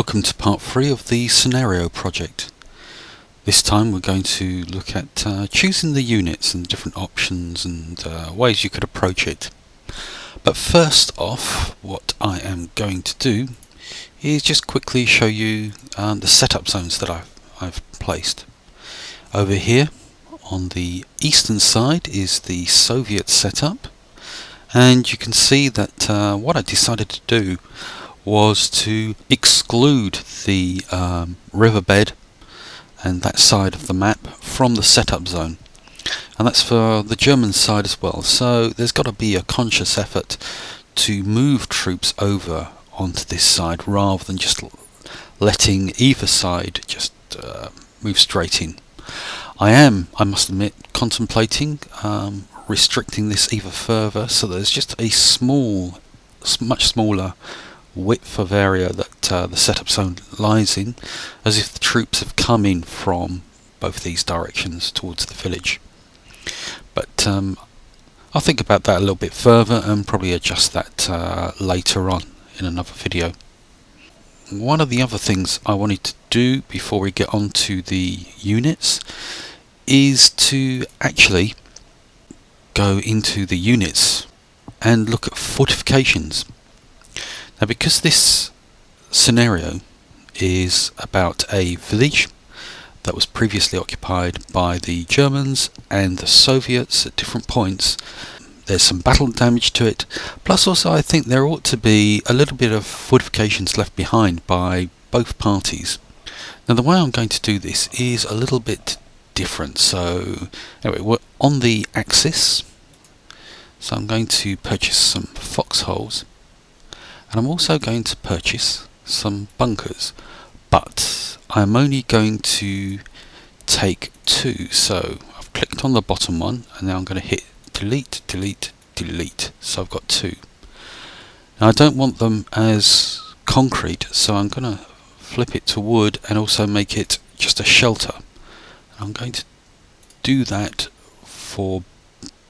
Welcome to part 3 of the scenario project. This time we're going to look at choosing the units and different options and ways you could approach it. But first off, what I am going to do is just quickly show you the setup zones that I've placed. Over here on the eastern side is the Soviet setup, and you can see that what I decided to do was to exclude the riverbed and that side of the map from the setup zone, and that's for the German side as well. So there's got to be a conscious effort to move troops over onto this side rather than just letting either side just move straight in. I must admit, contemplating restricting this even further, so there's just a much smaller width of area that the setup zone lies in, as if the troops have come in from both these directions towards the village. But I'll think about that a little bit further and probably adjust that later on in another video. One of the other things I wanted to do before we get on to the units is to actually go into the units and look at fortifications. Now, because this scenario is about a village that was previously occupied by the Germans and the Soviets at different points, there's some battle damage to it, plus also I think there ought to be a little bit of fortifications left behind by both parties. Now, the way I'm going to do this is a little bit different. So anyway, we're on the axis, so I'm going to purchase some foxholes, and I'm also going to purchase some bunkers, but I'm only going to take 2. So I've clicked on the bottom one, and now I'm going to hit delete, delete, delete. So I've got 2. Now I don't want them as concrete, so I'm going to flip it to wood and also make it just a shelter. I'm going to do that for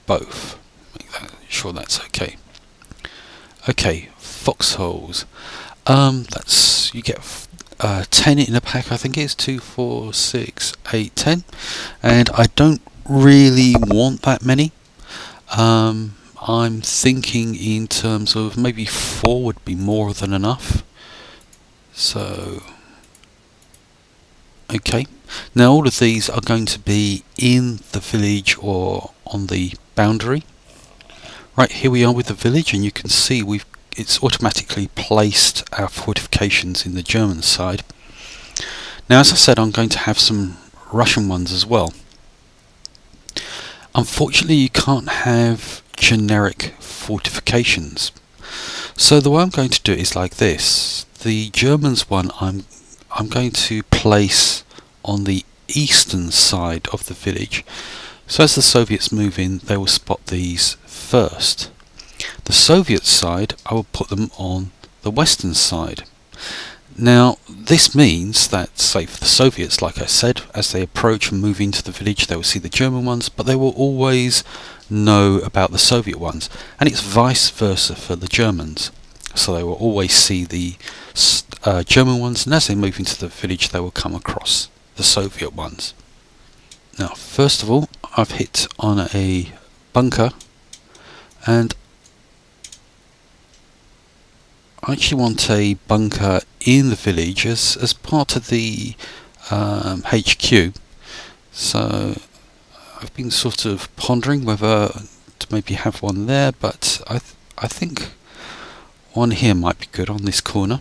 both. Make sure that's okay. Okay, foxholes. That's, you get 10 in a pack, I think it is 2, 4, 6, 8, 10, and I don't really want that many. I'm thinking in terms of maybe 4 would be more than enough. So okay, now all of these are going to be in the village or on the boundary. Right, here we are with the village, and you can see it's automatically placed our fortifications in the German side. Now, as I said, I'm going to have some Russian ones as well. Unfortunately, you can't have generic fortifications. So the way I'm going to do it is like this. The Germans one I'm going to place on the eastern side of the village. So as the Soviets move in, they will spot these first. The Soviet side, I will put them on the western side. Now, this means that, say for the Soviets, like I said, as they approach and move into the village, they will see the German ones, but they will always know about the Soviet ones. And it's vice versa for the Germans. So they will always see the German ones, and as they move into the village, they will come across the Soviet ones. Now, first of all, I've hit on a bunker, and I actually want a bunker in the village as part of the HQ. So I've been sort of pondering whether to maybe have one there, but I think one here might be good on this corner.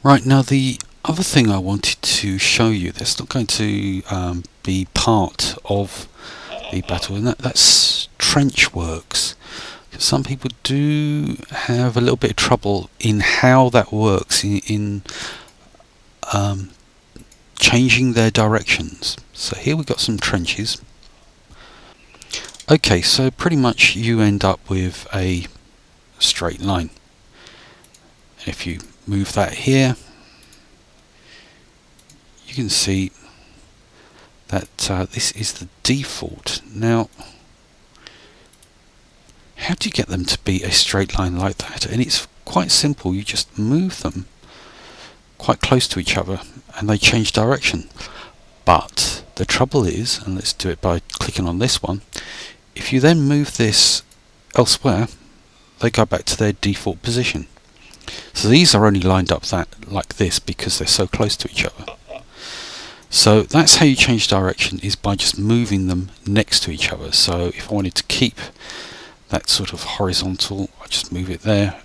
Right, now the other thing I wanted to show you that's not going to be part of the battle, and that's trench works. Some people do have a little bit of trouble in how that works in changing their directions. So here we've got some trenches. Okay, so pretty much you end up with a straight line. If you move that here, you can see that this is the default. Now, how do you get them to be a straight line like that? And it's quite simple. You just move them quite close to each other and they change direction. But the trouble is, and let's do it by clicking on this one, if you then move this elsewhere, they go back to their default position. So these are only lined up like this because they're so close to each other. So that's how you change direction, is by just moving them next to each other. So if I wanted to keep that sort of horizontal, I just move it there.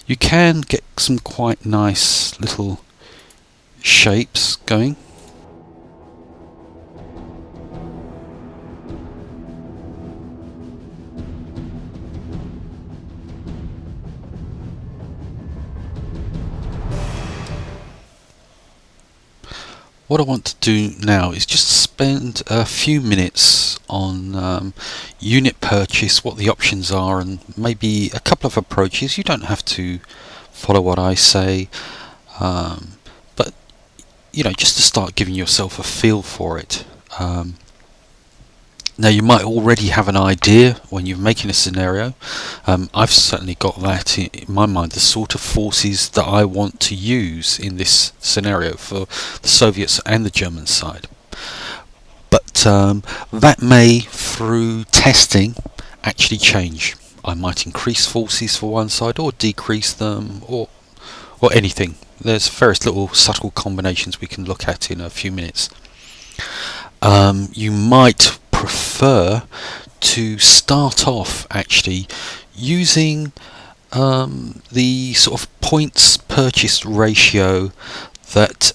You can get some quite nice little shapes going. What I want to do now is just spend a few minutes on unit purchase, what the options are, and maybe a couple of approaches. You don't have to follow what I say, but just to start giving yourself a feel for it. Now you might already have an idea when you're making a scenario. I've certainly got that in my mind, the sort of forces that I want to use in this scenario for the Soviets and the German side. But that may, through testing, actually change. I might increase forces for one side or decrease them, or anything. There's various little subtle combinations we can look at in a few minutes. You might prefer to start off actually using the sort of points purchased ratio that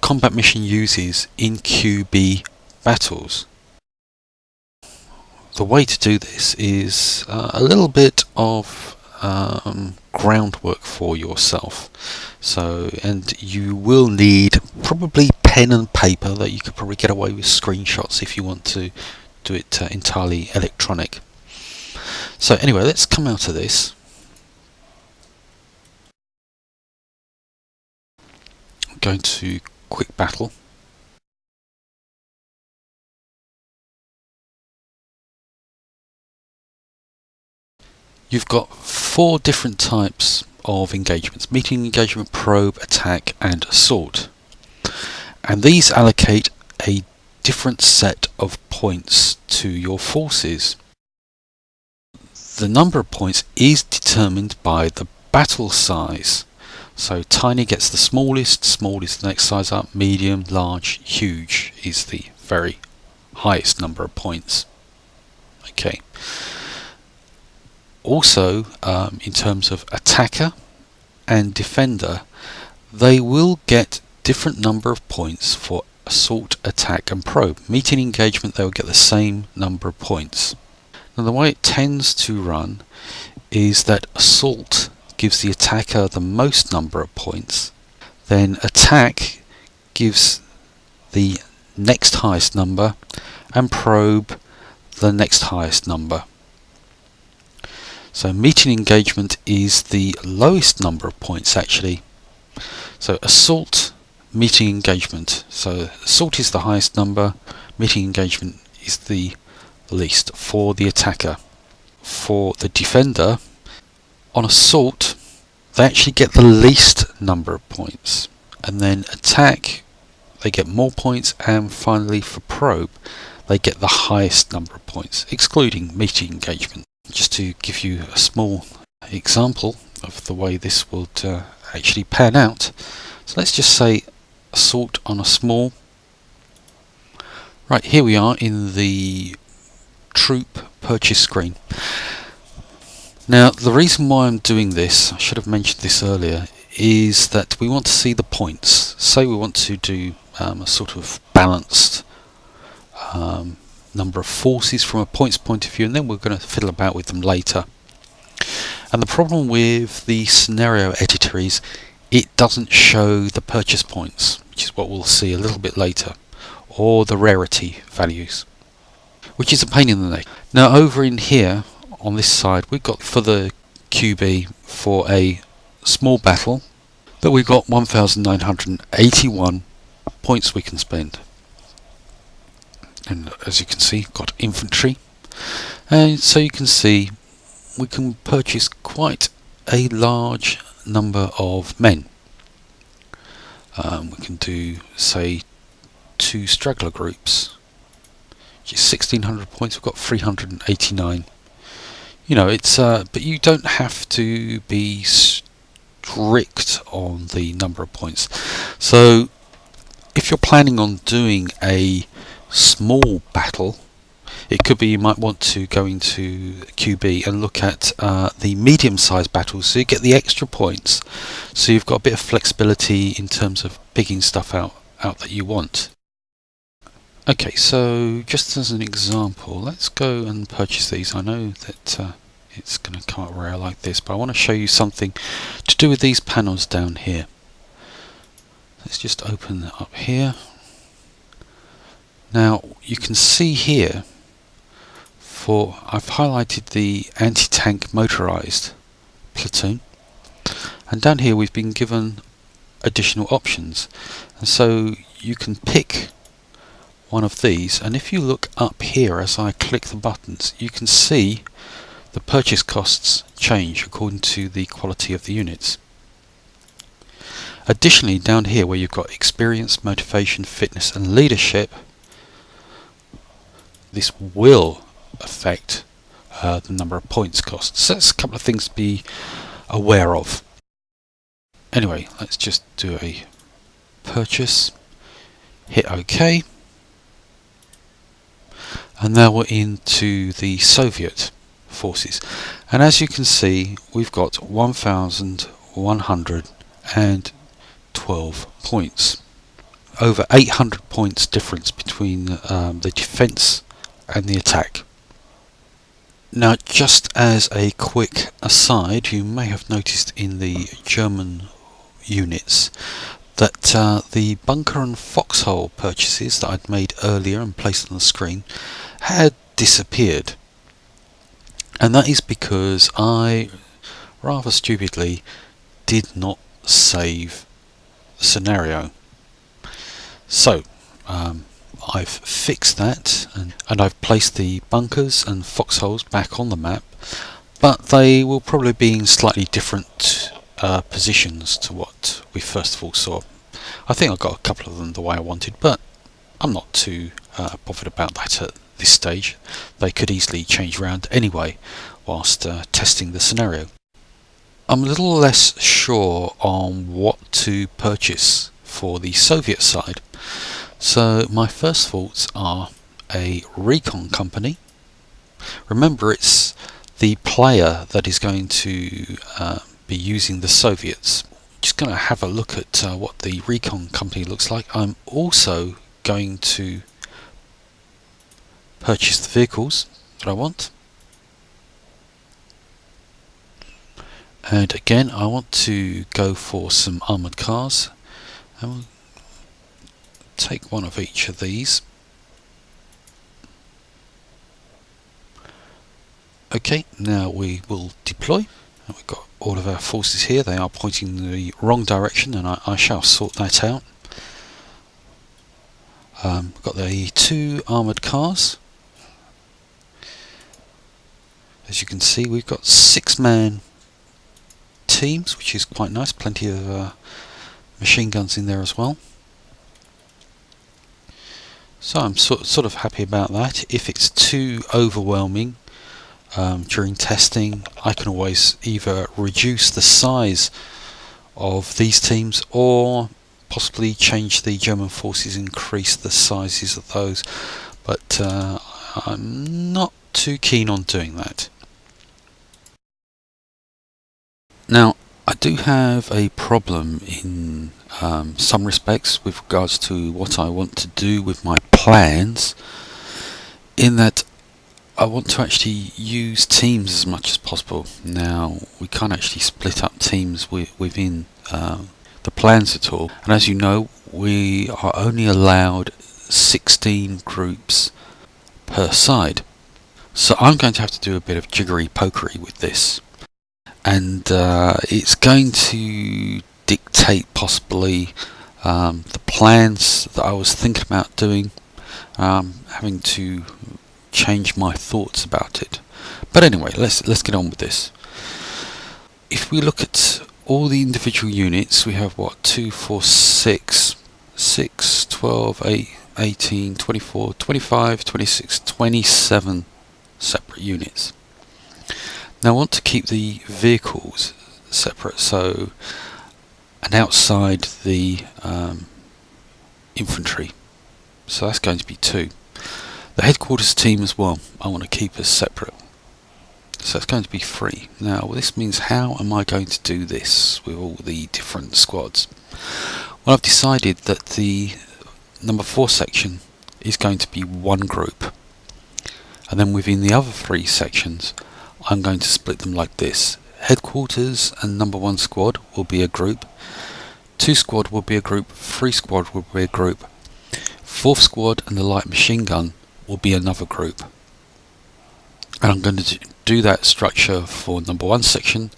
Combat Mission uses in QB battles. The way to do this is a little bit of groundwork for yourself. And you will need probably pen and paper. That you could probably get away with screenshots if you want to do it entirely electronic. So anyway, let's come out of this. I'm going to quick battle. You've got 4 different types of engagements: meeting engagement, probe, attack and assault. And these allocate a different set of points to your forces. The number of points is determined by the battle size. So tiny gets the smallest, small is the next size up, medium, large, huge is the very highest number of points. Okay. Also, in terms of attacker and defender, they will get different number of points for assault, attack and probe. Meeting engagement, they will get the same number of points. Now the way it tends to run is that assault gives the attacker the most number of points, then attack gives the next highest number and probe the next highest number. So meeting engagement is the lowest number of points actually. So assault, meeting engagement. So assault is the highest number, meeting engagement is the least for the attacker. For the defender, on assault they actually get the least number of points, and then attack they get more points, and finally for probe they get the highest number of points, excluding meeting engagement. Just to give you a small example of the way this would actually pan out. So let's just say assault on a small. Right, here we are in the troop purchase screen. Now, the reason why I'm doing this, I should have mentioned this earlier, is that we want to see the points. Say we want to do a sort of balanced number of forces from a points point of view, and then we're going to fiddle about with them later. And the problem with the scenario editor is it doesn't show the purchase points, which is what we'll see a little bit later, or the rarity values, which is a pain in the neck. Now over in here on this side we've got for the QB for a small battle that we've got 1981 points we can spend, and as you can see got infantry, and so you can see we can purchase quite a large number of men. We can do say 2 straggler groups, which is 1600 points. We've got 389. You know, it's but you don't have to be strict on the number of points. So if you're planning on doing a small battle, it could be you might want to go into QB and look at the medium-sized battles, so you get the extra points, so you've got a bit of flexibility in terms of picking stuff out that you want. Okay, so just as an example, let's go and purchase these. I know that it's going to come up rare like this, but I want to show you something to do with these panels down here. Let's just open it up here. Now you can see here, I've highlighted the anti-tank motorized platoon, and down here we've been given additional options, and so you can pick one of these, and if you look up here as I click the buttons, you can see the purchase costs change according to the quality of the units. Additionally, down here where you've got experience, motivation, fitness and leadership, this will affect the number of points costs. So that's a couple of things to be aware of. Anyway, let's just do a purchase, hit OK, and now we're into the Soviet forces, and as you can see we've got 1112 points, over 800 points difference between the defense and the attack. Now, just as a quick aside, you may have noticed in the German units that the bunker and foxhole purchases that I'd made earlier and placed on the screen had disappeared, and that is because I rather stupidly did not save the scenario. So I've fixed that, and I've placed the bunkers and foxholes back on the map, but they will probably be in slightly different positions to what we first of all saw. I think I got a couple of them the way I wanted, but I'm not too bothered about that at this stage. They could easily change around anyway whilst testing the scenario. I'm a little less sure on what to purchase for the Soviet side. So my first thoughts are a recon company. Remember, it's the player that is going to be using the Soviets. Just going to have a look at what the recon company looks like. I'm also going to purchase the vehicles that I want, and again I want to go for some armoured cars, and we'll take one of each of these. Okay, now we will deploy, and we've got all of our forces here. They are pointing in the wrong direction, and I shall sort that out. We've got the 2 armoured cars. As you can see, we've got 6-man teams, which is quite nice. Plenty of machine guns in there as well. So I'm sort of happy about that. If it's too overwhelming during testing, I can always either reduce the size of these teams or possibly change the German forces, increase the sizes of those, but I'm not too keen on doing that. Now, I do have a problem in some respects with regards to what I want to do with my plans, in that I want to actually use teams as much as possible. Now, we can't actually split up teams within the plans at all, and as you know, we are only allowed 16 groups per side. So I'm going to have to do a bit of jiggery pokery with this, and it's going to dictate possibly the plans that I was thinking about doing, having to change my thoughts about it. But anyway, let's get on with this. If we look at all the individual units, we have what, 2, 4, 6, 6, 12, 8, 18, 24, 25, 26, 27 separate units. Now I want to keep the vehicles separate, so, and outside the infantry, so that's going to be 2. The headquarters team as well, I want to keep as separate, so it's going to be 3. Now this means, how am I going to do this with all the different squads? Well, I've decided that the number 4 section is going to be one group, and then within the other 3 sections I'm going to split them like this. Headquarters and number 1 squad will be a group, 2 squad will be a group, 3 squad will be a group, 4th squad and the light machine gun will be another group. And I'm going to do that structure for number 1 section,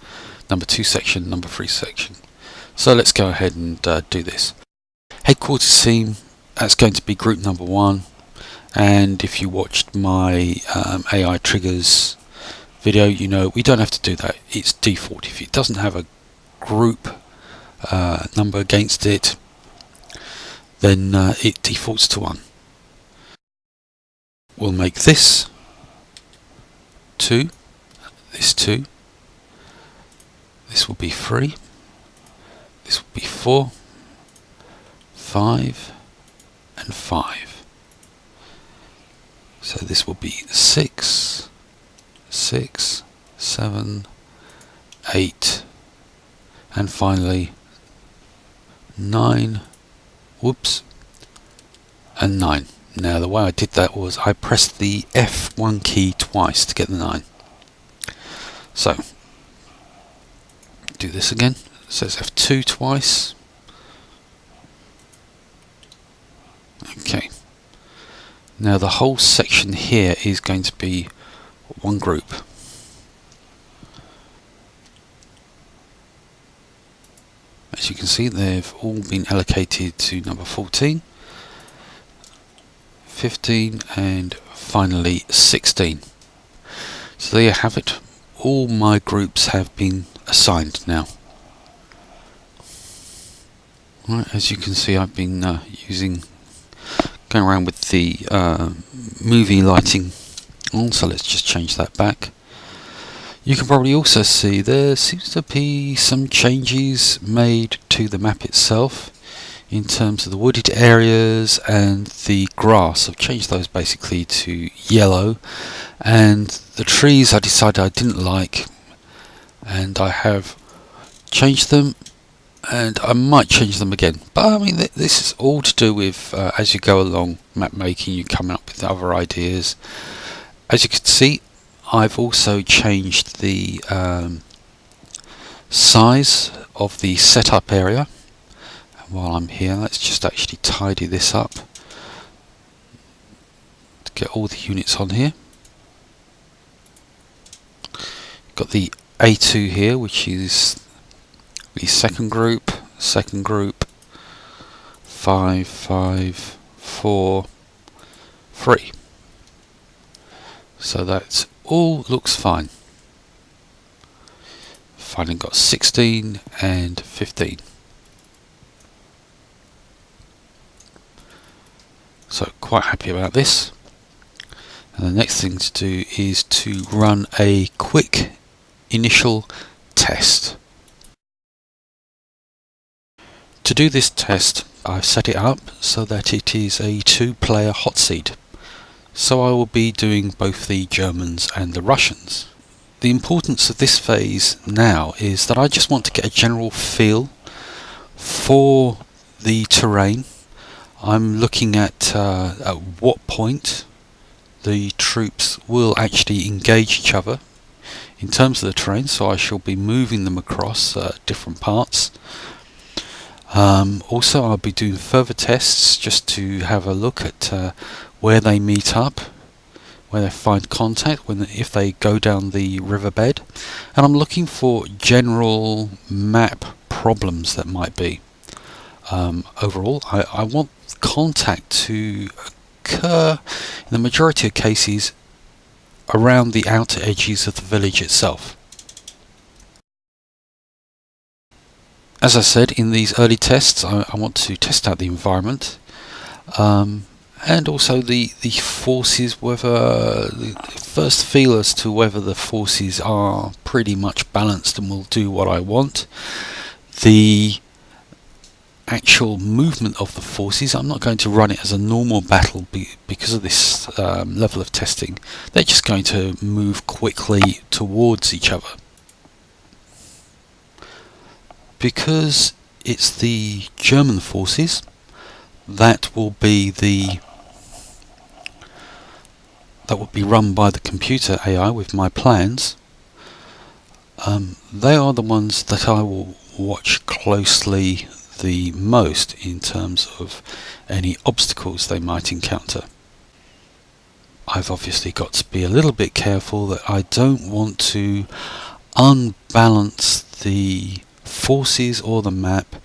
number 2 section, number 3 section. So let's go ahead and do this. Headquarters team, that's going to be group number 1, and if you watched my AI triggers video, you know we don't have to do that. It's default. If it doesn't have a group number against it, then it defaults to 1. We'll make this 2, this 2, this will be 3, this will be 4, 5 and 5. So this will be 6, 6, 7, 8 and finally 9, whoops, and 9. Now the way I did that was I pressed the F1 key twice to get the 9. So do this again. It says F2 twice. Okay. Now the whole section here is going to be one group. As you can see, they've all been allocated to number 14, 15 and finally 16. So there you have it. All my groups have been assigned now. Right, as you can see, I've been going around with the movie lighting on, so let's just change that back. You can probably also see there seems to be some changes made to the map itself in terms of the wooded areas and the grass. I've changed those basically to yellow, and the trees I decided I didn't like, and I have changed them, and I might change them again. But I mean, this is all to do with as you go along map making, you come up with other ideas. As you can see, I've also changed the size of the setup area. While I'm here, let's just actually tidy this up to get all the units on here. Got the A2 here, which is the second group, 5, 5, 4, 3. So that all looks fine. Finally got 16 and 15. So quite happy about this. And the next thing to do is to run a quick initial test. To do this test, I've set it up so that it is a 2-player hot seat. So I will be doing both the Germans and the Russians. the importance of this phase now is that I just want to get a general feel for the terrain. I'm looking at what point the troops will actually engage each other in terms of the terrain, so I shall be moving them across different parts. Also, I'll be doing further tests just to have a look at where they meet up, where they find contact, if they go down the riverbed, and I'm looking for general map problems that might be. Overall, I want contact to occur in the majority of cases around the outer edges of the village itself. As I said, in these early tests, I want to test out the environment, and also the forces, whether the first feel as to whether the forces are pretty much balanced and will do what I want. The actual movement of the forces, I'm not going to run it as a normal battle because of this level of testing. They're just going to move quickly towards each other. Because it's the German forces that will be run by the computer AI with my plans. They are the ones that I will watch closely the most in terms of any obstacles they might encounter. I've obviously got to be a little bit careful that I don't want to unbalance the forces or the map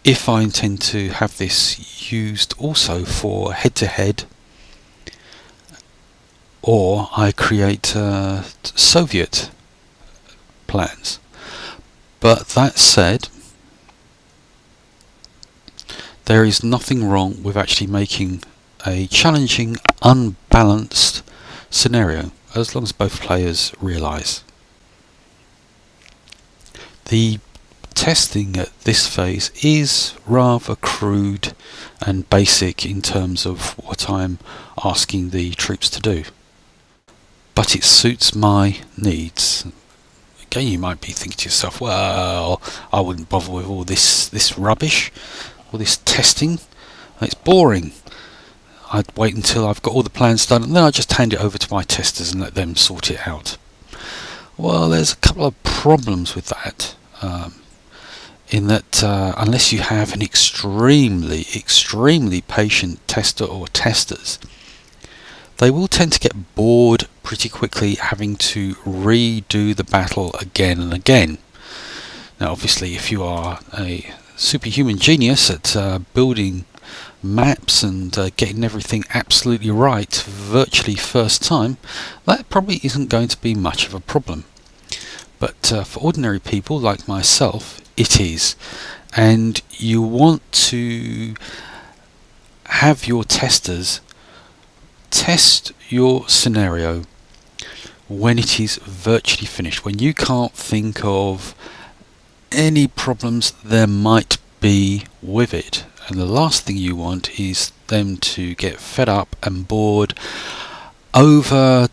if I intend to have this used also for head-to-head, or I create Soviet plans. But that said, there is nothing wrong with actually making a challenging, unbalanced scenario, as long as both players realise. The testing at this phase is rather crude and basic in terms of what I'm asking the troops to do, but it suits my needs. Again, you might be thinking to yourself, well, I wouldn't bother with all this rubbish, all this testing, it's boring. I'd wait until I've got all the plans done and then I just hand it over to my testers and let them sort it out. Well, there's a couple of problems with that. In that unless you have an extremely patient tester or testers, they will tend to get bored pretty quickly having to redo the battle again and again. Now obviously if you are a superhuman genius at building maps and getting everything absolutely right virtually first time, that probably isn't going to be much of a problem. But for ordinary people like myself, it is. And you want to have your testers test your scenario when it is virtually finished, when you can't think of any problems there might be with it. And the last thing you want is them to get fed up and bored over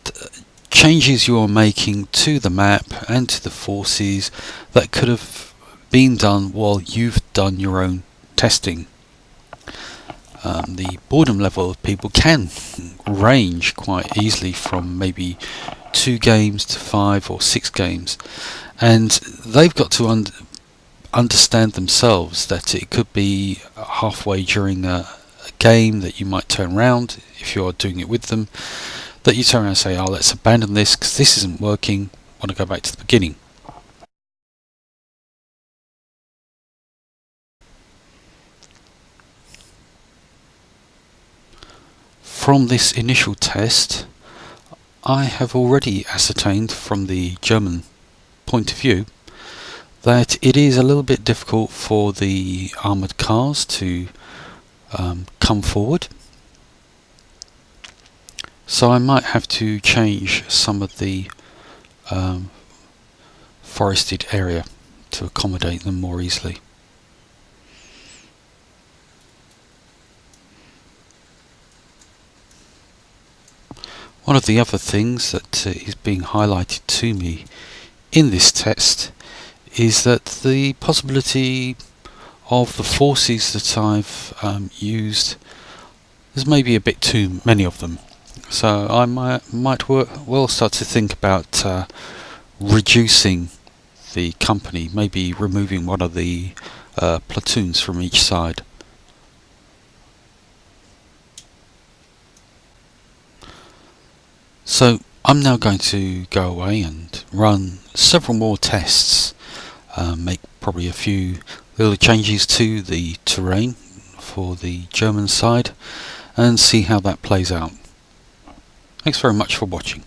changes you're making to the map and to the forces that could have been done while you've done your own testing. The boredom level of people can range quite easily from maybe 2 games to 5 or 6 games, and they've got to understand themselves that it could be halfway during a game that you might turn around, if you're doing it with them, that you turn around and say, oh, let's abandon this because this isn't working, I want to go back to the beginning. From this initial test, I have already ascertained from the German point of view that it is a little bit difficult for the armoured cars to come forward. So I might have to change some of the forested area to accommodate them more easily. One of the other things that is being highlighted to me in this test is that the possibility of the forces that I've used, there's maybe a bit too many of them. So I might well start to think about reducing the company, maybe removing one of the platoons from each side. So I'm now going to go away and run several more tests, make probably a few little changes to the terrain for the German side, and see how that plays out. Thanks very much for watching.